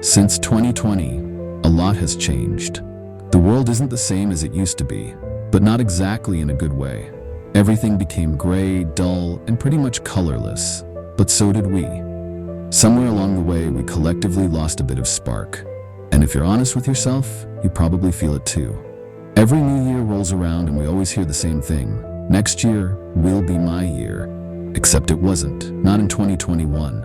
Since 2020, a lot has changed. The world isn't the same as it used to be, but not exactly in a good way. Everything became gray, dull, and pretty much colorless. But so did we. Somewhere along the way, we collectively lost a bit of spark. And if you're honest with yourself, you probably feel it too. Every new year rolls around and we always hear the same thing. Next year will be my year. Except it wasn't. Not in 2021.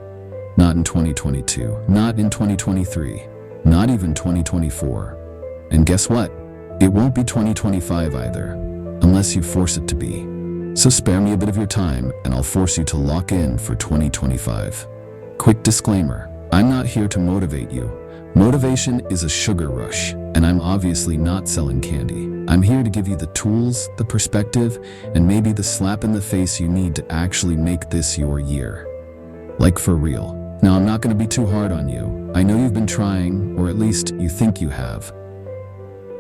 Not in 2022. Not in 2023. Not even 2024. And guess what? It won't be 2025 either, unless you force it to be. So spare me a bit of your time and I'll force you to lock in for 2025. Quick disclaimer, I'm not here to motivate you. Motivation is a sugar rush, and I'm obviously not selling candy. I'm here to give you the tools, the perspective, and maybe the slap in the face you need to actually make this your year. Like for real. Now, I'm not going to be too hard on you. I know you've been trying, or at least you think you have.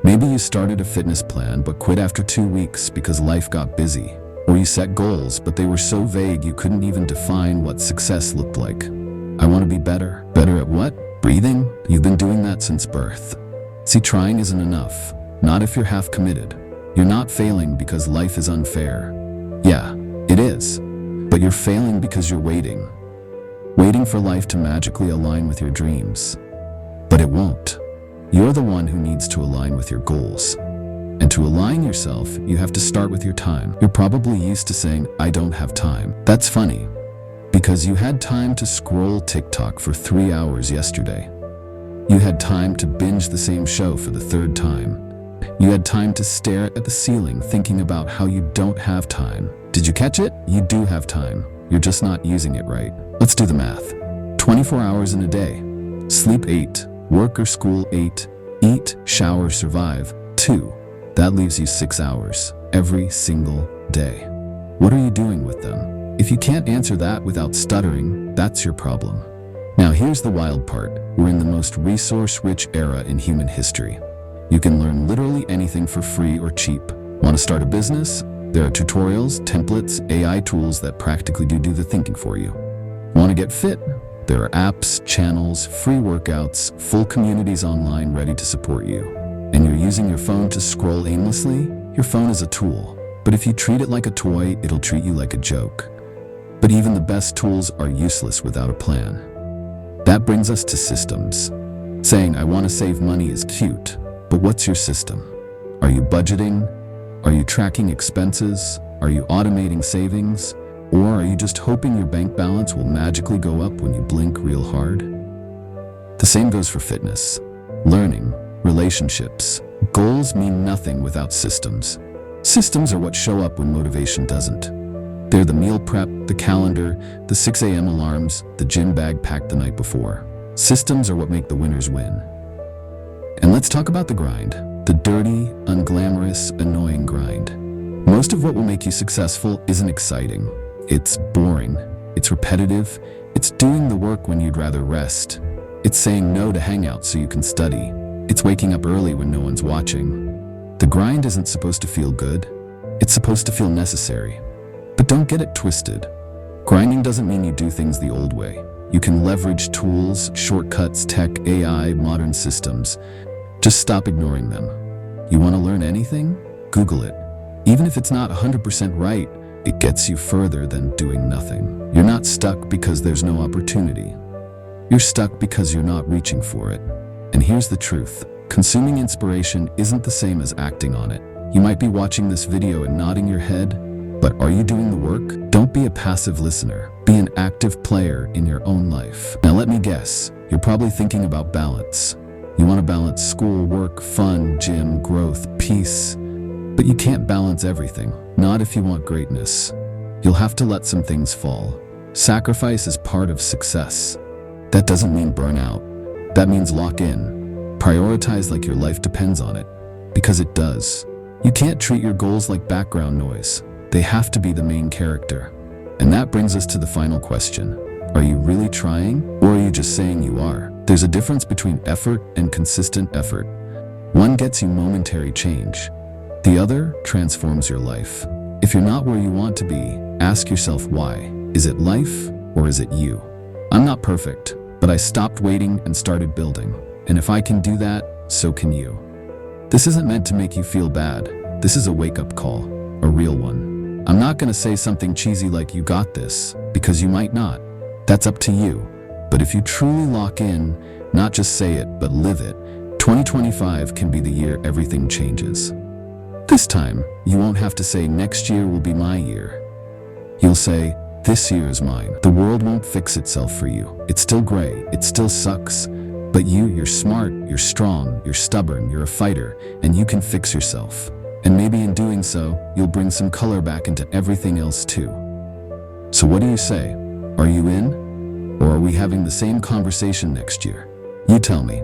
Maybe you started a fitness plan but quit after 2 weeks because life got busy. Or you set goals, but they were so vague you couldn't even define what success looked like. I want to be better. Better at what? Breathing? You've been doing that since birth. See, trying isn't enough. Not if you're half committed. You're not failing because life is unfair. Yeah, it is. But you're failing because you're waiting. Waiting for life to magically align with your dreams. But it won't. You're the one who needs to align with your goals. And to align yourself, you have to start with your time. You're probably used to saying, I don't have time. That's funny, because you had time to scroll TikTok for 3 hours yesterday. You had time to binge the same show for the 3rd time. You had time to stare at the ceiling thinking about how you don't have time. Did you catch it? You do have time. You're just not using it right. Let's do the math. 24 hours in a day. Sleep 8. Work or school 8. Eat, shower, survive 2. That leaves you 6 hours every single day. What are you doing with them? If you can't answer that without stuttering, that's your problem. Now here's the wild part. We're in the most resource-rich era in human history. You can learn literally anything for free or cheap. Want to start a business? There are tutorials, templates, AI tools that practically do the thinking for you. Want to get fit? There are apps, channels, free workouts, full communities online ready to support you. And you're using your phone to scroll aimlessly? Your phone is a tool. But if you treat it like a toy, it'll treat you like a joke. But even the best tools are useless without a plan. That brings us to systems. Saying, I want to save money is cute, but what's your system? Are you budgeting? Are you tracking expenses? Are you automating savings? Or are you just hoping your bank balance will magically go up when you blink real hard? The same goes for fitness, learning, relationships. Goals mean nothing without systems. Systems are what show up when motivation doesn't. They're the meal prep, the calendar, the 6 a.m. alarms, the gym bag packed the night before. Systems are what make the winners win. And let's talk about the grind. The dirty, unglamorous, annoying grind. Most of what will make you successful isn't exciting. It's boring. It's repetitive. It's doing the work when you'd rather rest. It's saying no to hangouts so you can study. It's waking up early when no one's watching. The grind isn't supposed to feel good. It's supposed to feel necessary. But don't get it twisted. Grinding doesn't mean you do things the old way. You can leverage tools, shortcuts, tech, AI, modern systems. Just stop ignoring them. You want to learn anything? Google it. Even if it's not 100% right, it gets you further than doing nothing. You're not stuck because there's no opportunity. You're stuck because you're not reaching for it. And here's the truth. Consuming inspiration isn't the same as acting on it. You might be watching this video and nodding your head, but are you doing the work? Don't be a passive listener. Be an active player in your own life. Now let me guess, you're probably thinking about balance. You want to balance school, work, fun, gym, growth, peace. But you can't balance everything. Not if you want greatness. You'll have to let some things fall. Sacrifice is part of success. That doesn't mean burnout. That means lock in. Prioritize like your life depends on it. Because it does. You can't treat your goals like background noise. They have to be the main character. And that brings us to the final question. Are you really trying, or are you just saying you are? There's a difference between effort and consistent effort. One gets you momentary change. The other transforms your life. If you're not where you want to be, ask yourself why. Is it life, or is it you? I'm not perfect, But I stopped waiting and started building. And if I can do that, so can you. This isn't meant to make you feel bad. This is a wake-up call, a real one. I'm not gonna say something cheesy like "you got this," because you might not. That's up to you. But if you truly lock in, not just say it, but live it, 2025 can be the year everything changes. This time, you won't have to say "next year will be my year." You'll say, "This year is mine." The world won't fix itself for you. It's still gray, it still sucks. But you're smart, you're strong, you're stubborn, you're a fighter, and you can fix yourself. And maybe in doing so, you'll bring some color back into everything else too. So what do you say? Are you in? Or are we having the same conversation next year? You tell me.